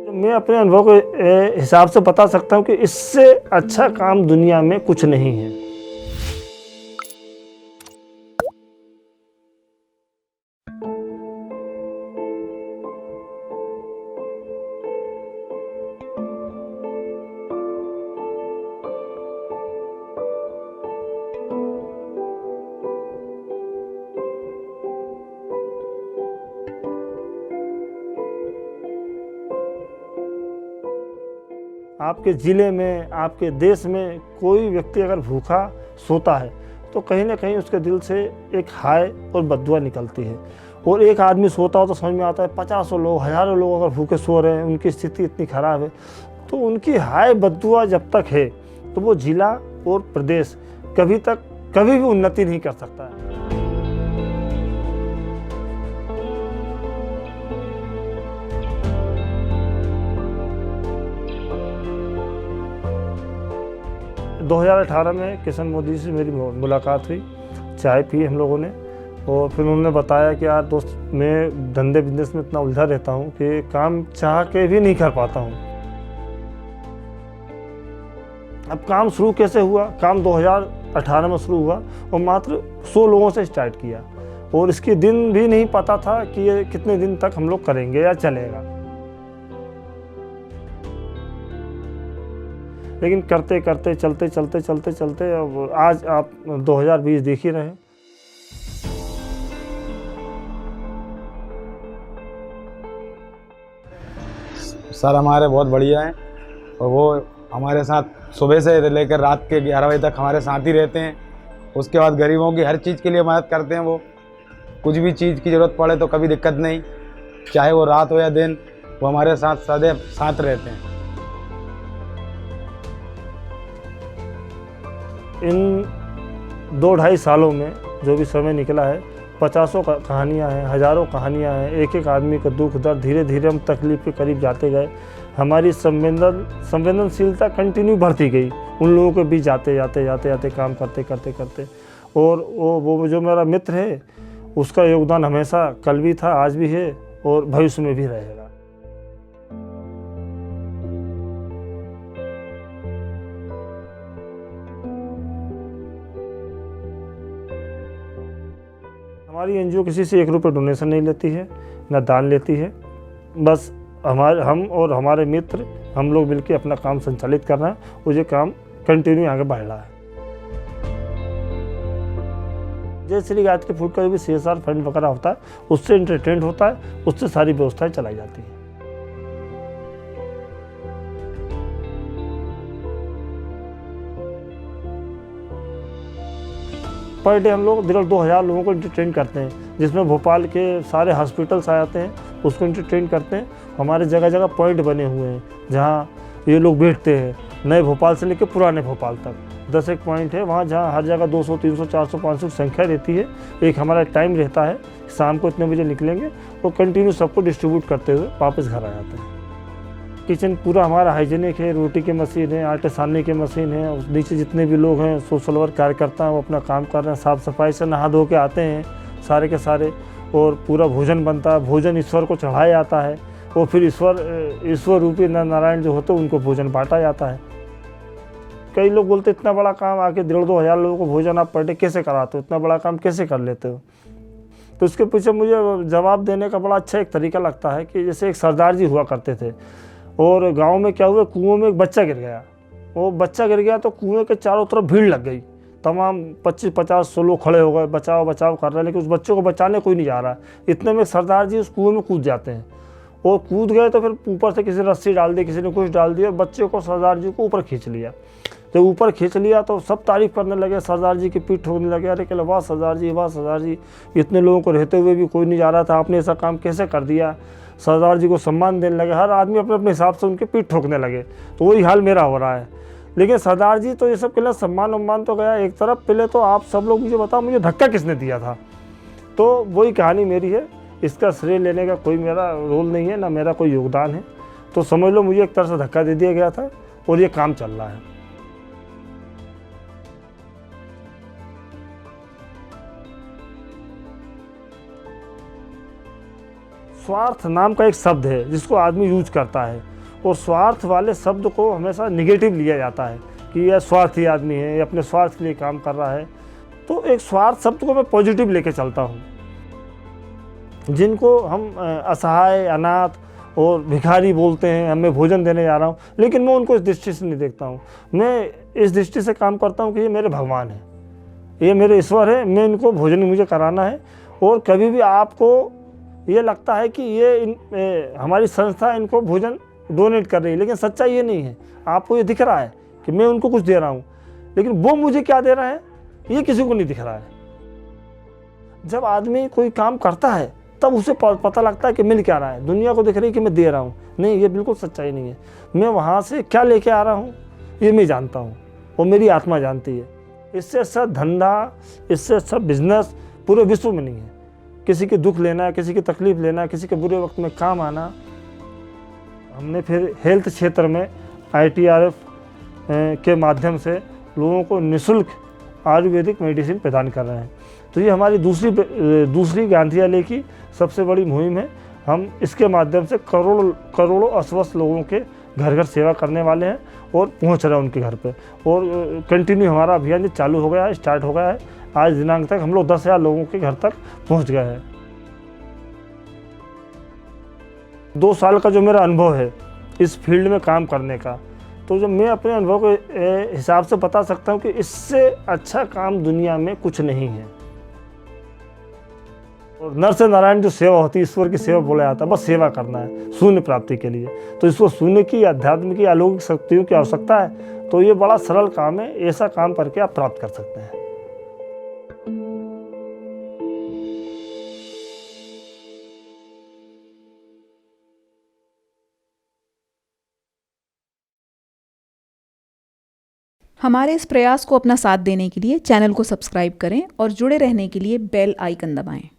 मैं अपने अनुभव के हिसाब से बता सकता हूँ कि इससे अच्छा काम दुनिया में कुछ नहीं है। आपके ज़िले में, आपके देश में कोई व्यक्ति अगर भूखा सोता है तो कहीं ना कहीं उसके दिल से एक हाय और बद्दुआ निकलती है। और एक आदमी सोता हो तो समझ में आता है 50 लोग, हज़ारों लोग अगर भूखे सो रहे हैं, उनकी स्थिति इतनी ख़राब है, तो उनकी हाय बद्दुआ जब तक है तो वो ज़िला और प्रदेश कभी भी उन्नति नहीं कर सकता है। – 2018 में किशन मोदी से मेरी मुलाकात हुई, चाय पी हम लोगों ने, और फिर उन्होंने बताया कि यार दोस्त, मैं धंधे बिजनेस में इतना उलझा रहता हूँ कि काम चाह के भी नहीं कर पाता हूँ। अब काम शुरू कैसे हुआ? काम 2018 में शुरू हुआ और मात्र 100 लोगों से स्टार्ट किया, और इसके दिन भी नहीं पता था कि ये कितने दिन तक हम लोग करेंगे या चलेगा। लेकिन करते करते चलते अब आज आप 2020 देख ही रहे हैं। सर हमारे बहुत बढ़िया हैं और वो हमारे साथ सुबह से लेकर रात के 11 बजे तक हमारे साथ ही रहते हैं। उसके बाद गरीबों की हर चीज़ के लिए मदद करते हैं। वो कुछ भी चीज़ की ज़रूरत पड़े तो कभी दिक्कत नहीं, चाहे वो रात हो या दिन, वो हमारे साथ सदैव साथ रहते हैं। इन 2-2.5 सालों में जो भी समय निकला है, 50 कहानियाँ हैं, हज़ारों कहानियाँ हैं। एक एक आदमी का दुख दर्द, धीरे धीरे हम तकलीफ़ के करीब जाते गए। हमारी संवेदनशीलता कंटिन्यू बढ़ती गई उन लोगों के बीच जाते काम करते। और वो जो मेरा मित्र है, उसका योगदान हमेशा कल भी था, आज भी है और भविष्य में भी रहेगा। हमारी एनजीओ किसी से 1 रुपये डोनेशन नहीं लेती है, ना दान लेती है। बस हम और हमारे मित्र, हम लोग मिलकर अपना काम संचालित कर रहे हैं और ये काम कंटिन्यू आगे बढ़ रहा है। जय श्री गायत्री फूड का भी CSR फंड वगैरह होता है, उससे एंटरटेनमेंट होता है, उससे सारी व्यवस्थाएं चलाई जाती हैं। पर डे हम लोग 2000 लोगों को एंटरटेन करते हैं, जिसमें भोपाल के सारे हॉस्पिटल्स आ जाते हैं, उसको एंटरटेन करते हैं। हमारे जगह जगह पॉइंट बने हुए हैं जहाँ ये लोग बैठते हैं, नए भोपाल से लेकर पुराने भोपाल तक 10 एक पॉइंट है वहाँ, जहाँ हर जगह 200, 300, 400, 500 संख्या रहती है। एक हमारा टाइम रहता है, शाम को इतने बजे निकलेंगे और कंटिन्यू सबको डिस्ट्रीब्यूट करते हुए वापस घर आ जाते हैं। किचन पूरा हमारा हाइजीनिक है, रोटी की मशीन है, आटे सानने की मशीन है। उस नीचे जितने भी लोग हैं, सोशल वर्क कार्यकर्ता हैं, वो अपना काम कर रहे हैं, साफ़ सफाई से नहा धो के आते हैं सारे के सारे, और पूरा भोजन बनता है। भोजन ईश्वर को चढ़ाया जाता है और फिर ईश्वर रूपी नारायण जो होते हैं उनको भोजन बांटा जाता है। कई लोग बोलते इतना बड़ा काम आके 1,500-2 हज़ार लोगों को भोजन आप पर डे कैसे कराते हो, इतना बड़ा काम कैसे कर लेते हो? तो उसके पीछे मुझे जवाब देने का बड़ा अच्छा एक तरीका लगता है कि जैसे एक सरदार जी हुआ करते थे, और गांव में क्या हुआ, कुएं में एक बच्चा गिर गया। वो बच्चा गिर गया तो कुएं के चारों तरफ भीड़ लग गई, तमाम 25-50 लोग खड़े हो गए, बचाव कर रहे हैं, लेकिन उस बच्चे को बचाने कोई नहीं जा रहा। इतने में सरदार जी उस कुएं में कूद जाते हैं, और कूद गए तो फिर ऊपर से किसी रस्सी डाल दी, किसी ने कुछ डाल दिया, बच्चे को सरदार जी को ऊपर खींच लिया। जब ऊपर खींच लिया तो सब तारीफ करने लगे, सरदार जी की पीठ ठोकने लगे, अरे कहले वाह सरदार जी, इतने लोगों को रहते हुए भी कोई नहीं जा रहा था, आपने ऐसा काम कैसे कर दिया। सरदार जी को सम्मान देने लगे, हर आदमी अपने अपने हिसाब से उनके पीठ ठोकने लगे। तो वही हाल मेरा हो रहा है। लेकिन सरदार जी तो ये सब पहले सम्मान तो गया एक तरफ, पहले तो आप सब लोग मुझे बताओ, मुझे धक्का किसने दिया था? तो वही कहानी मेरी है, इसका श्रेय लेने का कोई मेरा रोल नहीं है, ना मेरा कोई योगदान है। तो समझ लो मुझे एक तरह से धक्का दे दिया गया था और ये काम चल रहा है। स्वार्थ नाम का एक शब्द है जिसको आदमी यूज करता है, और स्वार्थ वाले शब्द को हमेशा निगेटिव लिया जाता है कि यह स्वार्थी आदमी है, ये अपने स्वार्थ के लिए काम कर रहा है। तो एक स्वार्थ शब्द को मैं पॉजिटिव लेके चलता हूँ। जिनको हम असहाय, अनाथ और भिखारी बोलते हैं, मैं भोजन देने जा रहा हूँ, लेकिन मैं उनको इस दृष्टि से नहीं देखता हूँ। मैं इस दृष्टि से काम करता हूँ कि ये मेरे भगवान हैं, ये मेरे ईश्वर है, मैं इनको भोजन मुझे कराना है। और कभी भी आपको ये लगता है कि ये हमारी संस्था इनको भोजन डोनेट कर रही है, लेकिन सच्चाई ये नहीं है। आपको ये दिख रहा है कि मैं उनको कुछ दे रहा हूँ, लेकिन वो मुझे क्या दे रहा है ये किसी को नहीं दिख रहा है। जब आदमी कोई काम करता है तब उसे पता लगता है कि मिल क्या रहा है। दुनिया को दिख रही है कि मैं दे रहा हूँ, नहीं, ये बिल्कुल सच्चाई नहीं है। मैं वहाँ से क्या लेके आ रहा हूँ ये मैं जानता हूँ और मेरी आत्मा जानती है। इससे अच्छा धंधा, इससे अच्छा बिजनेस पूरे विश्व में नहीं है। किसी के दुख लेना, किसी की तकलीफ लेना, किसी के बुरे वक्त में काम आना। हमने फिर हेल्थ क्षेत्र में ITRF के माध्यम से लोगों को निःशुल्क आयुर्वेदिक मेडिसिन प्रदान कर रहे हैं। तो ये हमारी दूसरी गांधी वाले की सबसे बड़ी मुहिम है। हम इसके माध्यम से करोड़ों अस्वस्थ लोगों के घर घर सेवा करने वाले हैं और पहुंच रहे हैं उनके घर पे। और कंटिन्यू हमारा अभियान चालू हो गया है, स्टार्ट हो गया है। आज दिनांक तक हम लोग 10,000 लोगों के घर तक पहुंच गए हैं। 2 साल का जो मेरा अनुभव है इस फील्ड में काम करने का, तो जो मैं अपने अनुभव के हिसाब से बता सकता हूँ कि इससे अच्छा काम दुनिया में कुछ नहीं है। और नर से नारायण जो सेवा होती है, ईश्वर की सेवा बोला जाता है, बस सेवा करना है शून्य प्राप्ति के लिए। तो इसको शून्य की, आध्यात्म की, अलौकिक शक्तियों की आवश्यकता है। तो ये बड़ा सरल काम है, ऐसा काम करके आप प्राप्त कर सकते हैं। हमारे इस प्रयास को अपना साथ देने के लिए चैनल को सब्सक्राइब करें और जुड़े रहने के लिए बेल आइकन दबाएं।